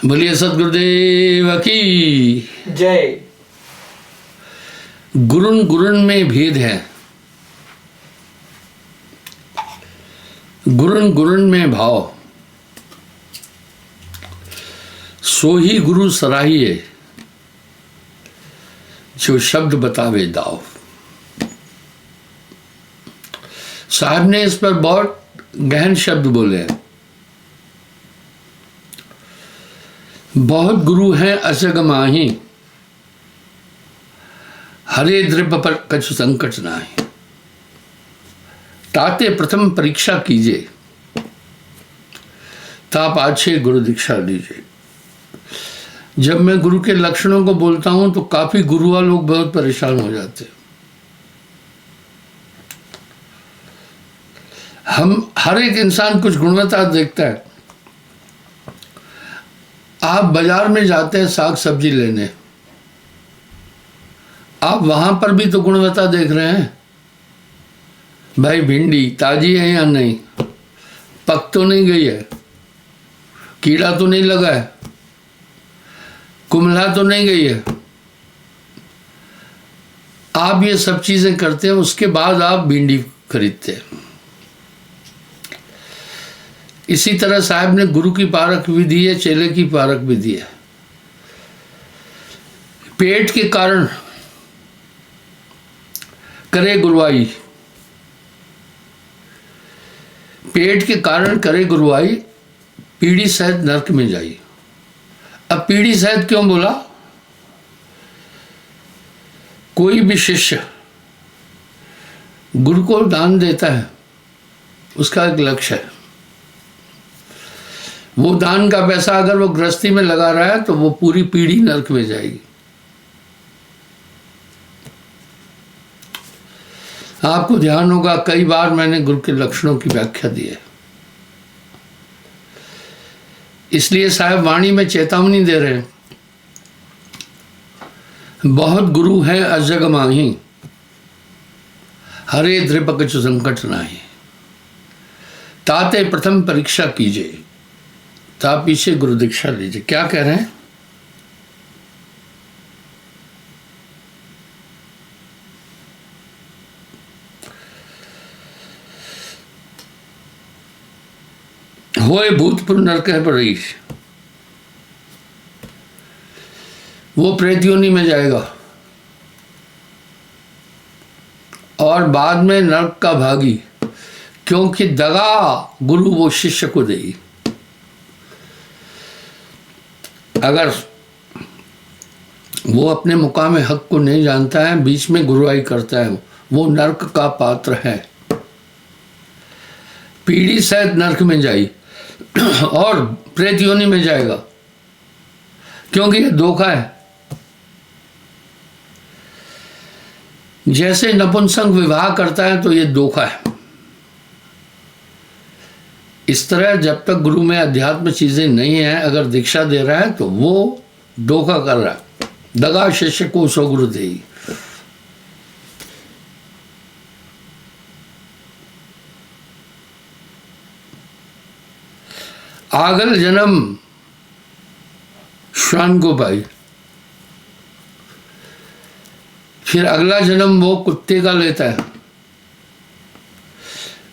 बोलिए सदगुरुदेव की जय। गुरुन गुरुन में भेद है, गुरुन गुरुन में भाव, सो ही गुरु सराहिए जो शब्द बतावे दाव। साहब ने इस पर बहुत गहन शब्द बोले हैं। बहुत गुरु हैं अजग माही, हरे द्रव्य पर कछु संकट नाही। ताते प्रथम परीक्षा कीजिए, ताप आछे गुरु दीक्षा लीजिए। जब मैं गुरु के लक्षणों को बोलता हूं तो काफी गुरुआ लोग बहुत परेशान हो जाते हैं। हम हर एक इंसान कुछ गुणवत्ता देखता है। आप बाजार में जाते हैं साग सब्जी लेने, आप वहां पर भी तो गुणवत्ता देख रहे हैं। भाई भिंडी ताजी है या नहीं, पक तो नहीं गई है, कीड़ा तो नहीं लगा है, कुम्हला तो नहीं गई है। आप ये सब चीजें करते हैं, उसके बाद आप भिंडी खरीदते हैं। इसी तरह साहब ने गुरु की पारख भी दी है, चेले की पारख भी दी है। पेट के कारण करे गुरुआई, पेट के कारण करे गुरुआई, पीढ़ी सहित नरक में जाई। अब पीढ़ी सहित क्यों बोला? कोई भी शिष्य गुरु को दान देता है, उसका एक लक्ष्य है। वो दान का पैसा अगर वो गृहस्थी में लगा रहा है तो वो पूरी पीढ़ी नरक में जाएगी। आपको ध्यान होगा, कई बार मैंने गुरु के लक्षणों की व्याख्या दी है। इसलिए साहब वाणी में चेतावनी दे रहे हैं, बहुत गुरु है अजग माही, हरे द्रव्य कछु संकट नाही। ताते प्रथम परीक्षा कीजिए, ता पीछे गुरु दीक्षा लीजिए। क्या कह रहे हैं? होए भूतपुर नरक है परीश, वो प्रेत योनि में जाएगा और बाद में नरक का भागी, क्योंकि दगा गुरु वो शिष्य को देगी। अगर वो अपने मुकाम हक को नहीं जानता है, बीच में गुरुआई करता है, वो नरक का पात्र है। पीढ़ी सहित नरक में जाई और प्रेत योनि में जाएगा, क्योंकि ये धोखा है। जैसे नपुंसक विवाह करता है तो ये धोखा है। इस तरह जब तक गुरु में अध्यात्म चीजें नहीं है, अगर दीक्षा दे रहा है तो वो धोखा कर रहा है। दगा शिष्य को सो गुरु देई। आगल जन्म श्वान को पाई, फिर अगला जन्म वो कुत्ते का लेता है।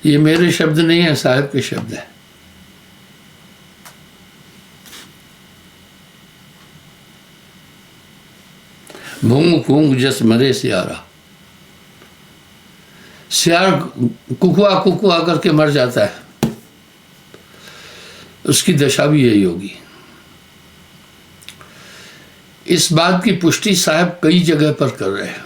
ये मेरे शब्द नहीं है, साहब के शब्द है। भूंग फूंग जस मरे सियारा, सियार कुकुआ कुकुआ करके मर जाता है, उसकी दशा भी यही होगी। इस बात की पुष्टि साहब कई जगह पर कर रहे हैं।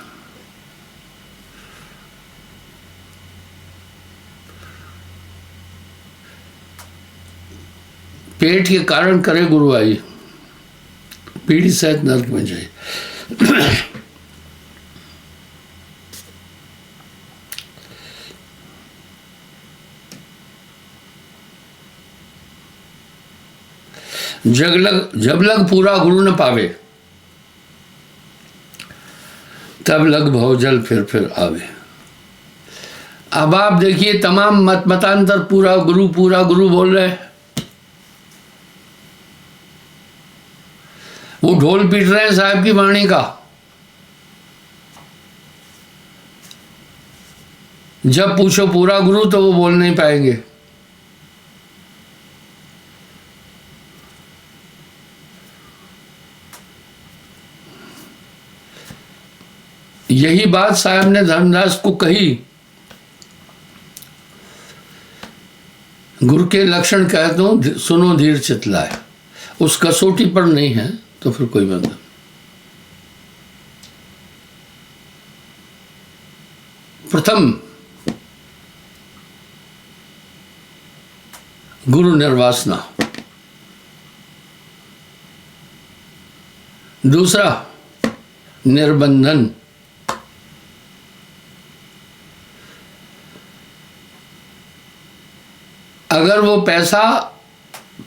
पेट के कारण करे गुरुआई, पीढ़ी सहित नरक में जाए। जब लग पूरा गुरु न पावे, तब लग भवजल फिर आवे। अब आप देखिए, तमाम मतांतर पूरा गुरु बोल रहे हैं। ढोल पीट रहे हैं साहब की वाणी का। जब पूछो पूरा गुरु तो वो बोल नहीं पाएंगे। यही बात साहब ने धर्मदास को कही। गुरु के लक्षण कहता हूं, सुनो धीर चितलाए। उस कसौटी पर नहीं है तो फिर कोई मतलब। प्रथम गुरु निर्वासना, दूसरा निर्बंधन, अगर वो पैसा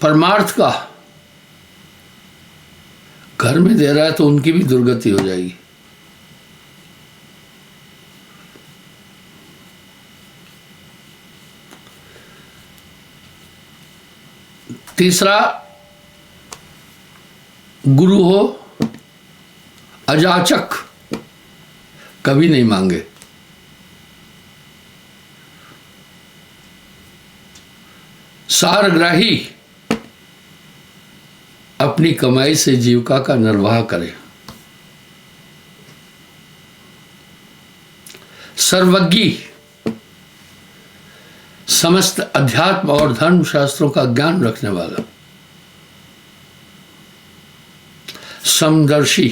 परमार्थ का घर में दे रहा है तो उनकी भी दुर्गति हो जाएगी। तीसरा गुरु हो अजाचक, कभी नहीं मांगे। सारग्राही, अपनी कमाई से जीविका का निर्वाह करे। सर्वज्ञी, समस्त अध्यात्म और धर्म शास्त्रों का ज्ञान रखने वाला। समदर्शी,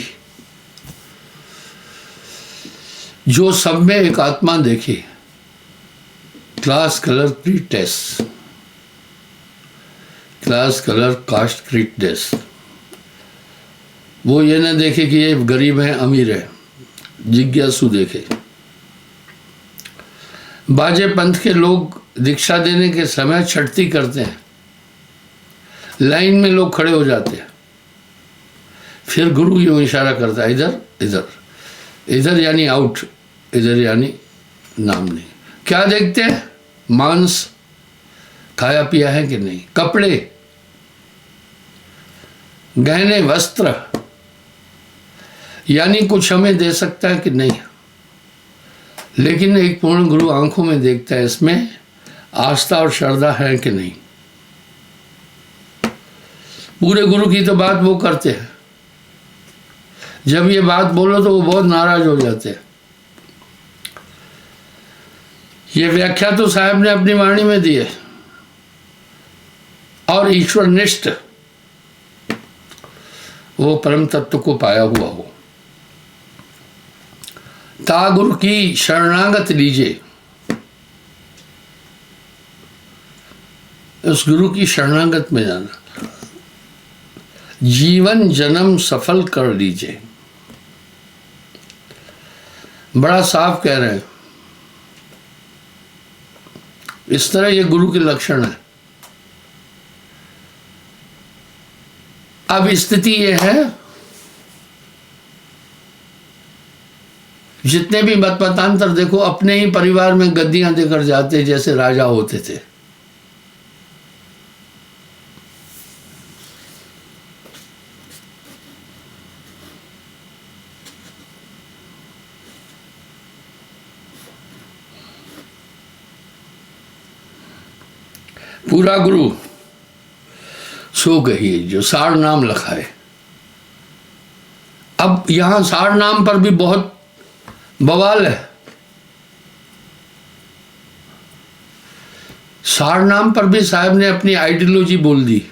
जो सब में एक आत्मा देखे। Class colour creed test, class colour caste creed test. वो ये न देखे कि ये गरीब है अमीर है, जिज्ञासु देखे। बाजे पंथ के लोग दीक्षा देने के समय छठती करते हैं, लाइन में लोग खड़े हो जाते हैं। फिर गुरु यूं इशारा करता है, इधर इधर, इधर यानी आउट, इधर यानी नाम नहीं। क्या देखते हैं? मांस खाया पिया है कि नहीं, कपड़े, गहने, वस्त्र, यानी कुछ हमें दे सकता है कि नहीं। लेकिन एक पूर्ण गुरु आंखों में देखता है, इसमें आस्था और श्रद्धा है कि नहीं। पूरे गुरु की तो बात वो करते हैं, जब ये बात बोलो तो वो बहुत नाराज हो जाते हैं। ये व्याख्या तो साहब ने अपनी वाणी में दी है। और ईश्वर निष्ठ, वो परम तत्व को पाया हुआ हो। ता गुरु की शरणागत लीजिए, उस गुरु की शरणागत में जाना। जीवन जन्म सफल कर लीजिए। बड़ा साफ कह रहे हैं। इस तरह ये गुरु के लक्षण है। अब स्थिति ये है, जितने भी मतमतांतर देखो, अपने ही परिवार में गद्दियां देकर जाते जैसे राजा होते थे। पूरा गुरु सो कहिए जो सार नाम लखाए। अब यहां सार नाम पर भी बहुत बवाल है। सार नाम पर भी साहब ने अपनी आइडियोलॉजी बोल दी।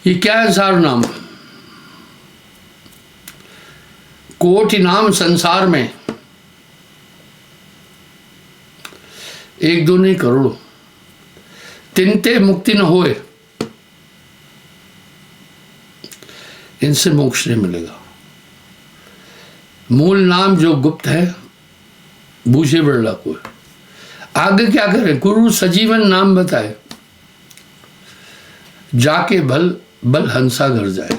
ये क्या है सार नाम? कोटि नाम संसार में, एक दो नहीं करोड़ों, तिनते मुक्ति न होए, इनसे मोक्ष नहीं मिलेगा। मूल नाम जो गुप्त है, बूझे बिरला को। आगे क्या करें? गुरु सजीवन नाम बताए, जाके भल बल हंसा घर जाए।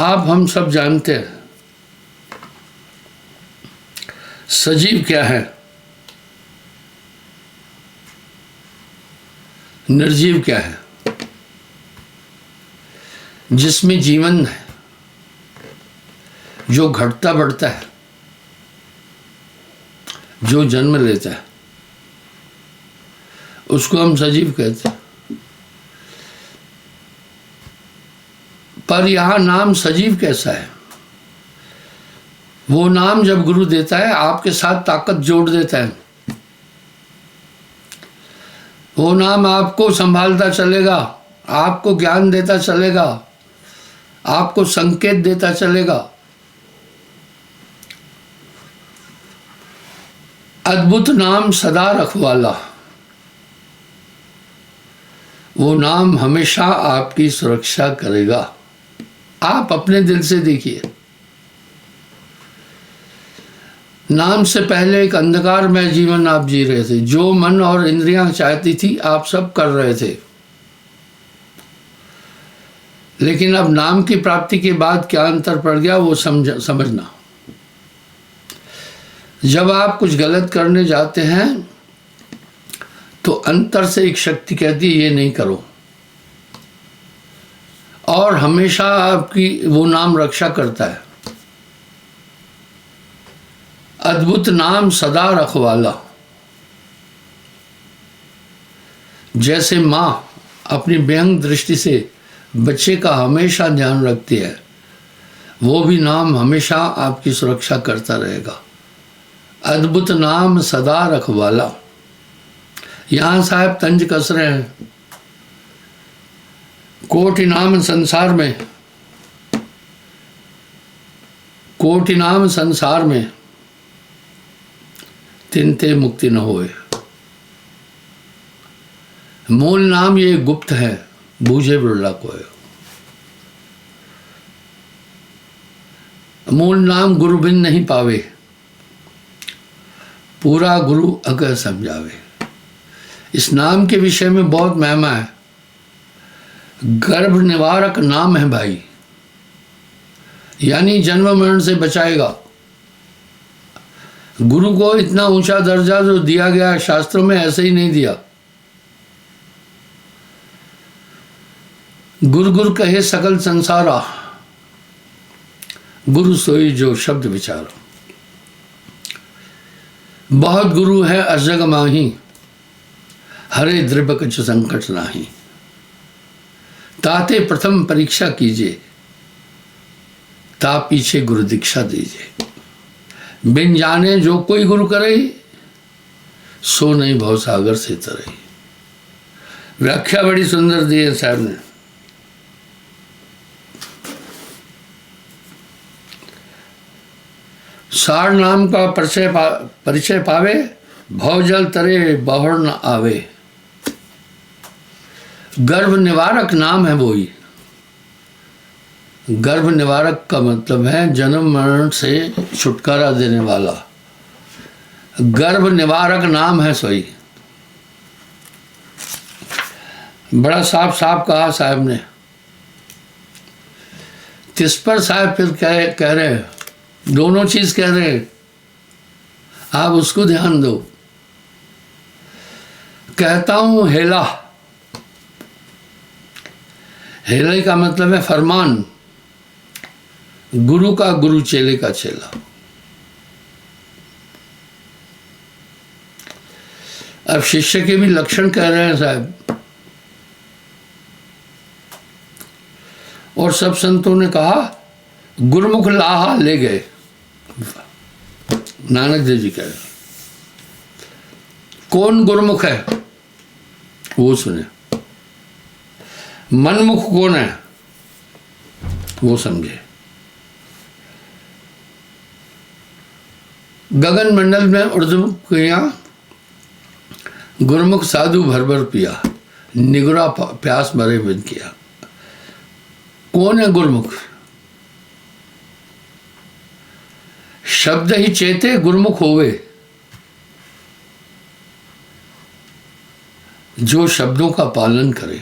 आप हम सब जानते हैं सजीव क्या है, निर्जीव क्या है। जिसमें जीवन है, जो घटता बढ़ता है, जो जन्म लेता है, उसको हम सजीव कहते हैं। पर यहां नाम सजीव कैसा है? वो नाम जब गुरु देता है, आपके साथ ताकत जोड़ देता है। वो नाम आपको संभालता चलेगा, आपको ज्ञान देता चलेगा, आपको संकेत देता चलेगा। अद्भुत नाम सदा रखवाला, वो नाम हमेशा आपकी सुरक्षा करेगा। आप अपने दिल से देखिए, नाम से पहले एक अंधकारमय जीवन आप जी रहे थे। जो मन और इंद्रियां चाहती थी आप सब कर रहे थे, लेकिन अब नाम की प्राप्ति के बाद क्या अंतर पड़ गया वो समझना। जब आप कुछ गलत करने जाते हैं तो अंतर से एक शक्ति कहती है ये नहीं करो, और हमेशा आपकी वो नाम रक्षा करता है। अद्भुत नाम सदा रखवाला। जैसे माँ अपनी व्यंग दृष्टि से बच्चे का हमेशा ध्यान रखती है, वो भी नाम हमेशा आपकी सुरक्षा करता रहेगा। अद्भुत नाम सदा रखवाला। यहाँ साहब तंज कस रहे हैं, कोटि नाम संसार में, कोटि नाम संसार में, तिनते मुक्ति न होए। मूल नाम ये गुप्त है, बूझे बिरला कोय। मूल नाम गुरु बिन नहीं पावे, पूरा गुरु अगर समझावे। इस नाम के विषय में बहुत महिमा है। गर्भ निवारक नाम है भाई, यानी जन्म मरण से बचाएगा। गुरु को इतना ऊंचा दर्जा जो दिया गया है शास्त्रों में, ऐसे ही नहीं दिया। गुरु गुरु कहे सकल संसारा, गुरु सोई जो शब्द विचारो। बहुत गुरु है अजग माही, हरे द्रिब कछ संकट नाही। ताते प्रथम परीक्षा कीजिए, ता पीछे गुरु दीक्षा दीजिए। बिन जाने जो कोई गुरु करे, सो नहीं भव सागर से तरे। व्याख्या बड़ी सुंदर दी है साहब ने। सार नाम का परिचय पावे, भवजल तरे बहर न आवे। गर्भ निवारक नाम है वही। गर्भ निवारक का मतलब है जन्म मरण से छुटकारा देने वाला। गर्भ निवारक नाम है सोई। बड़ा साफ साफ कहा साहब ने। तिस पर साहब फिर कह रहे हैं, दोनों चीज कह रहे हैं, आप उसको ध्यान दो। कहता हूं हेला, हेले का मतलब है फरमान। गुरु का गुरु, चेले का चेला। अब शिष्य के भी लक्षण कह रहे हैं साहब। और सब संतों ने कहा गुरुमुख लाहा ले गए। नानक देव जी कह रहे, कौन गुरुमुख है वो सुने, मनमुख कौन है वो समझे। गगन मंडल में उर्दू किया, गुरुमुख साधु भर भर पिया, निगुरा प्यास भरे बिन किया। कौन है गुरुमुख? शब्द ही चेते गुरुमुख होवे, जो शब्दों का पालन करे।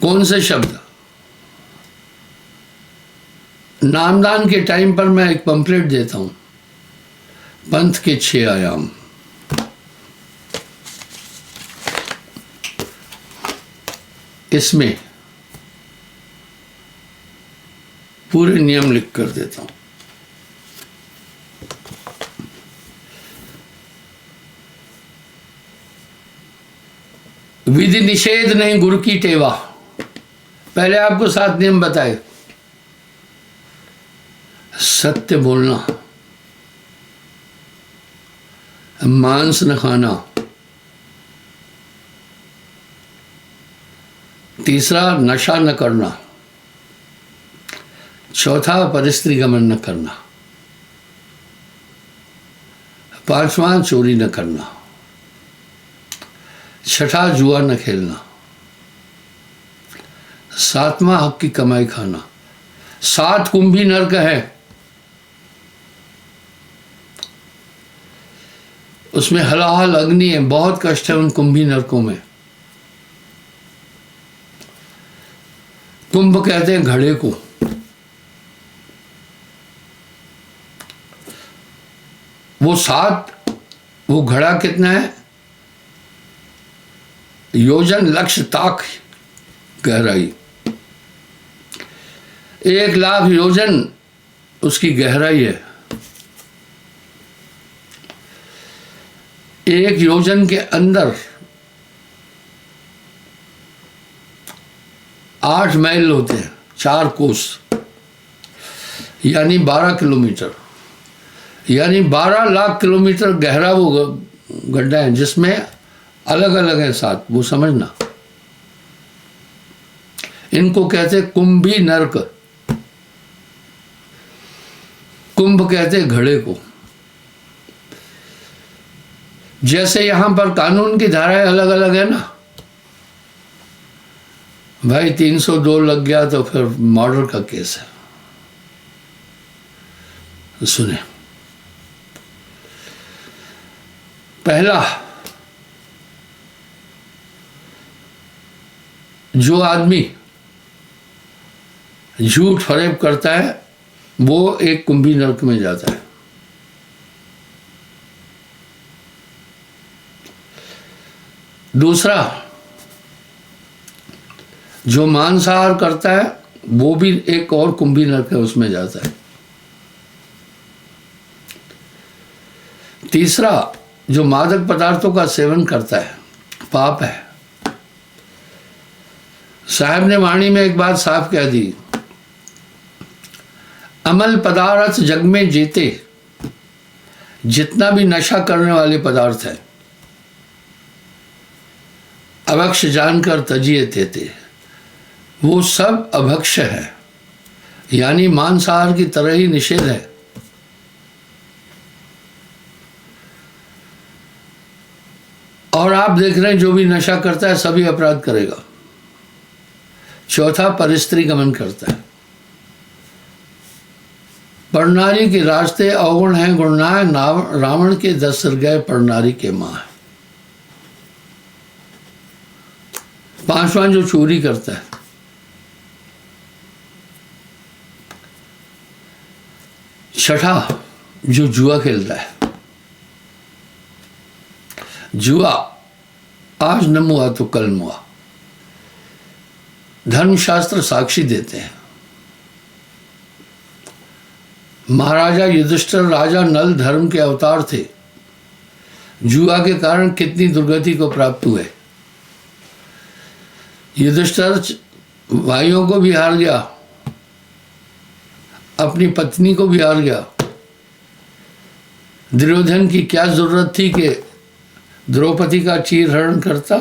कौन से शब्द? नामदान के टाइम पर मैं एक पंपलेट देता हूं, पंथ के 6 आयाम। इसमें पूरे नियम लिख कर देता हूं। विधि निषेध नहीं गुरु की टेवा। पहले आपको 7 नियम बताए। सत्य बोलना, मांस न खाना, तीसरा नशा न करना, चौथा परस्त्री गमन न करना, पांचवा चोरी न करना, छठा जुआ न खेलना, सातवां हक की कमाई खाना। 7 कुंभी नरक है, उसमें हलाहल अग्नि है, बहुत कष्ट है उन कुंभी नरकों में। कुंभ कहते हैं घड़े को। वो घड़ा कितना है? योजन लक्ष्य ताक गहराई, 1,00,000 योजन उसकी गहराई है। 1 योजन के अंदर 8 माइल होते हैं, 4 कोस, यानी 12 किलोमीटर, यानी 12 लाख किलोमीटर गहरा वो गड्ढा है, जिसमें अलग अलग है 7। वो समझना, इनको कहते कुंभी नरक। कुंभ कहते घड़े को। जैसे यहां पर कानून की धाराएं अलग अलग है ना भाई, 302 लग गया तो फिर मर्डर का केस है। सुने, पहला, जो आदमी झूठ फरेब करता है वो एक कुंभी नरक में जाता है। दूसरा, जो मांसाहार करता है वो भी एक और कुंभी नरक है, उसमें जाता है। तीसरा, जो मादक पदार्थों का सेवन करता है, पाप है। साहब ने वाणी में एक बात साफ कह दी, अमल पदार्थ जग में जीते, जितना भी नशा करने वाले पदार्थ है, अभक्ष जानकर तजिए तेते, वो सब अभक्ष है, यानी मांसाहार की तरह ही निषेध है। और आप देख रहे हैं जो भी नशा करता है सभी अपराध करेगा। चौथा, परस्त्री गमन करता है। परनारी के रास्ते अवगुण हैं गुणनाय, रावण के 10 सिर गए परनारी के मां। पांचवा, जो चोरी करता है। छठा, जो जुआ खेलता है। जुआ आज न मुआ तो कल मुआ, धर्मशास्त्र साक्षी देते हैं। महाराजा युधिष्ठिर राजा नल धर्म के अवतार थे, जुआ के कारण कितनी दुर्गति को प्राप्त हुए। युधिष्ठिर भाइयों को भी हार गया, अपनी पत्नी को भी हार गया। दुर्योधन की क्या जरूरत थी कि द्रौपदी का चीरहरण करता।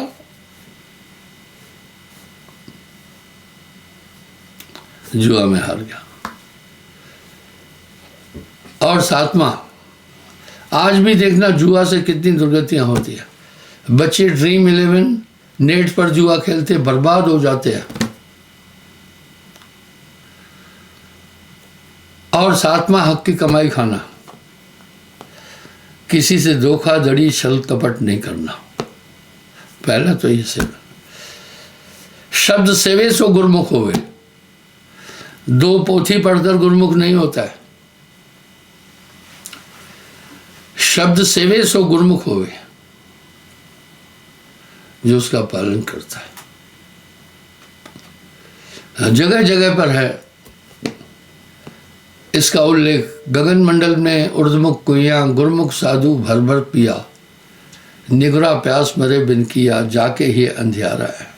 जुआ में हार गया। और 7वां, आज भी देखना जुआ से कितनी दुर्गतियां होती है। बच्चे ड्रीम 11 नेट पर जुआ खेलते बर्बाद हो जाते हैं। और 7वां, हक की कमाई खाना, किसी से धोखाधड़ी छल कपट नहीं करना। पहला तो ये से शब्द सेवे सो गुरमुख होवे। 2 पोथी पढ़कर गुरमुख नहीं होता है। शब्द सेवे सो गुरमुख होवे, जो उसका पालन करता है। जगह जगह पर है इसका उल्लेख गगन मंडल में उर्दमुख कुइयाँ गुरमुख साधु भर भर पिया, निगरा प्यास मरे बिन किया, जाके ही अंधियारा है।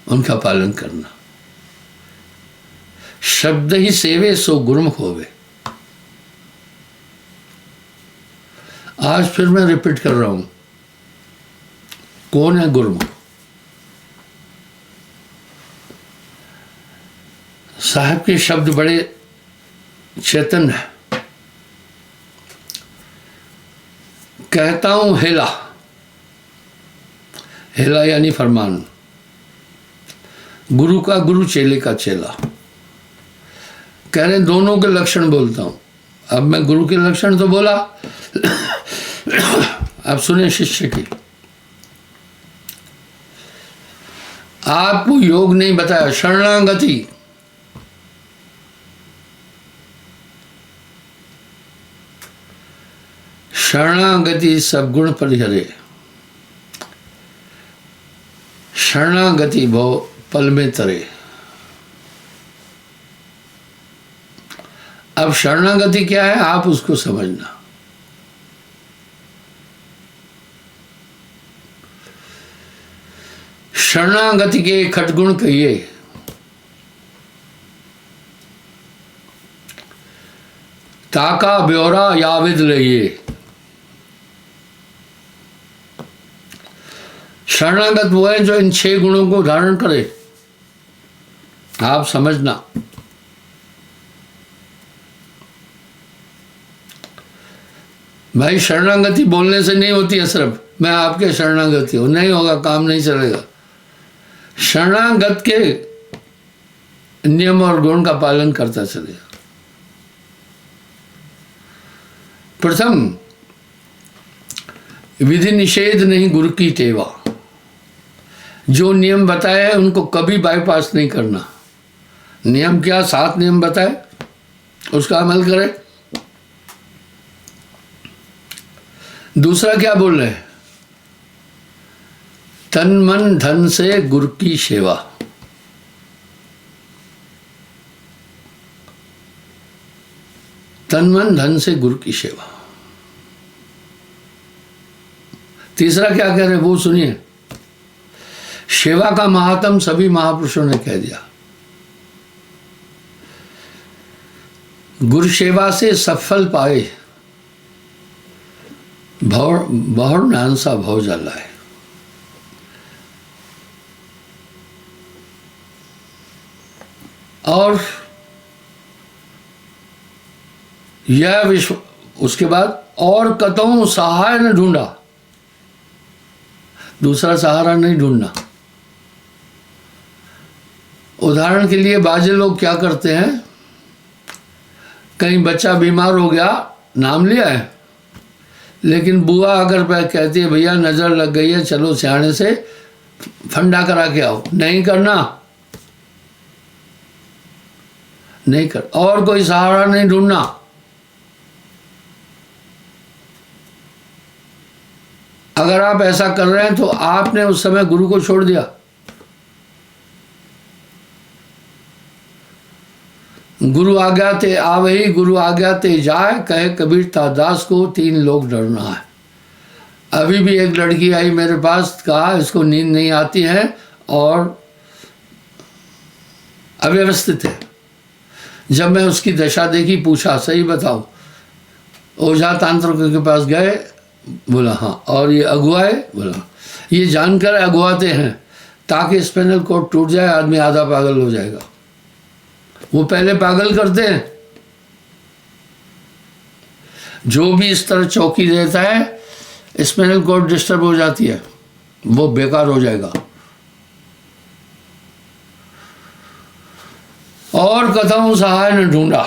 उनका पालन करना। शब्द ही सेवे सो गुरमुख होवे। आज फिर मैं रिपीट कर रहा हूं, कौन है गुरमुख? साहब के शब्द बड़े चैतन्य है। कहता हूं हेला, हेला यानी फरमान, गुरु का गुरु चेले का चेला। कह रहे दोनों के लक्षण बोलता हूं। अब मैं गुरु के लक्षण तो बोला, अब सुने शिष्य की। आपको योग नहीं बताया, शरणागति। शरणागति सब गुण परिहरे, शरणागति भव पल में तरे। अब शरणागति क्या है आप उसको समझना। शरणागति के खटगुण कहिए। ताका ब्योरा याविद लइए। शरणागत वो है जो इन 6 गुणों को धारण करे। आप समझना। भाई शरणागति बोलने से नहीं होती है, सिर्फ मैं आपके शरणागति हूं, नहीं होगा, काम नहीं चलेगा। शरणागत के नियम और गुण का पालन करता चलेगा। प्रथम, विधि निषेध नहीं गुरु की टेवा। जो नियम बताए हैं उनको कभी बाईपास नहीं करना। नियम क्या? 7 नियम बताए, उसका अमल करें। दूसरा क्या बोल रहे हैं? तन मन धन से गुरु की सेवा। तन मन धन से गुरु की सेवा। तीसरा क्या कह रहे वो सुनिए। सेवा का महात्म सभी महापुरुषों ने कह दिया। गुरु सेवा से सफल पाए, बहुर नानसा भव जलाए। और यह विश्व, उसके बाद और कतहु सहाय न ढूंढा। दूसरा सहारा नहीं ढूंढना। उदाहरण के लिए बाजे लोग क्या करते हैं, कहीं बच्चा बीमार हो गया, नाम लिया है, लेकिन बुआ अगर कहती है भैया नज़र लग गई है, चलो सियाने से फंडा करा के आओ, नहीं करना, नहीं कर। और कोई सहारा नहीं ढूंढना। अगर आप ऐसा कर रहे हैं तो आपने उस समय गुरु को छोड़ दिया। गुरु आज्ञा ते आवही, गुरु आज्ञा ते जाए, कहे कबीर तादास को 3 लोग डरना है। अभी भी एक लड़की आई मेरे पास, कहा इसको नींद नहीं आती है और अव्यवस्थित है। जब मैं उसकी दशा देखी, पूछा सही बताओ, ओझा तांत्रिक के पास गए, बोला हाँ। और ये अगुआए, बोला ये जानकर अगुआते हैं ताकि स्पाइनल कॉर्ड टूट जाए, आदमी आधा पागल हो जाएगा। वो पहले पागल करते हैं। जो भी इस तरह चौकी देता है, स्पाइनल कॉर्ड डिस्टर्ब हो जाती है, वो बेकार हो जाएगा। और कथम सहाय ने ढूंढा।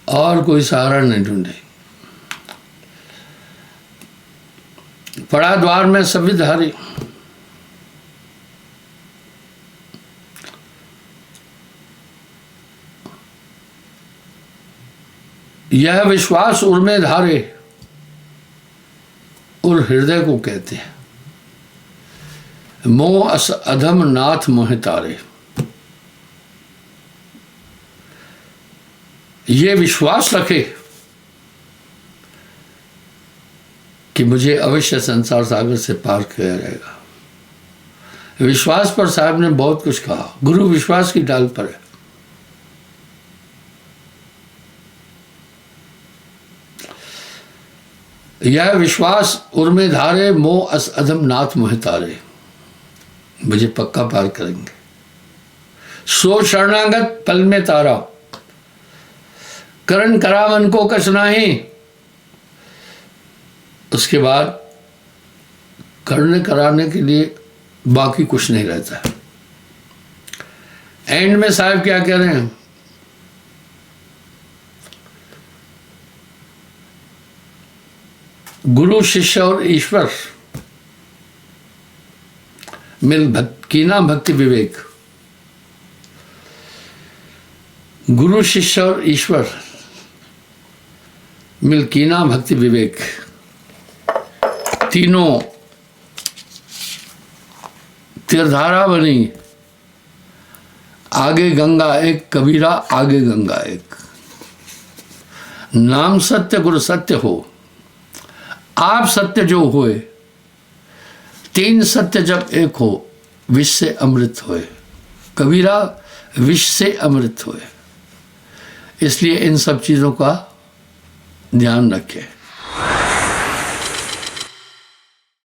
और कोई सहारा नहीं ढूंढे। पड़ा द्वार में सभी धारी। यह विश्वास उर्मे धारे, और हृदय को कहते हैं। मोह अस अधम नाथ मोह तारे। ये विश्वास रखे कि मुझे अवश्य संसार सागर से पार किया जाएगा। विश्वास पर साहब ने बहुत कुछ कहा। गुरु विश्वास की डाल पर है। यह विश्वास उर्मे धारे मोह अस अधम नाथ मोह तारे। मुझे पक्का पार करेंगे। सो शरणागत पल में तारा, करण करा मन को कछ नाही। उसके बाद करने कराने के लिए बाकी कुछ नहीं रहता है। एंड में साहब क्या कह रहे हैं? गुरु शिष्य और ईश्वर मिल कीना भक्ति विवेक। गुरु शिष्य और ईश्वर मिल कीना भक्ति विवेक, तीनों तीरधारा बनी। आगे गंगा एक, कबीरा आगे गंगा एक। नाम सत्य गुरु सत्य हो, आप सत्य जो होए। तीन सत्य जब एक हो, विष से अमृत होए। कबीरा विष से अमृत होए। इसलिए इन सब चीज़ों का ध्यान रखें।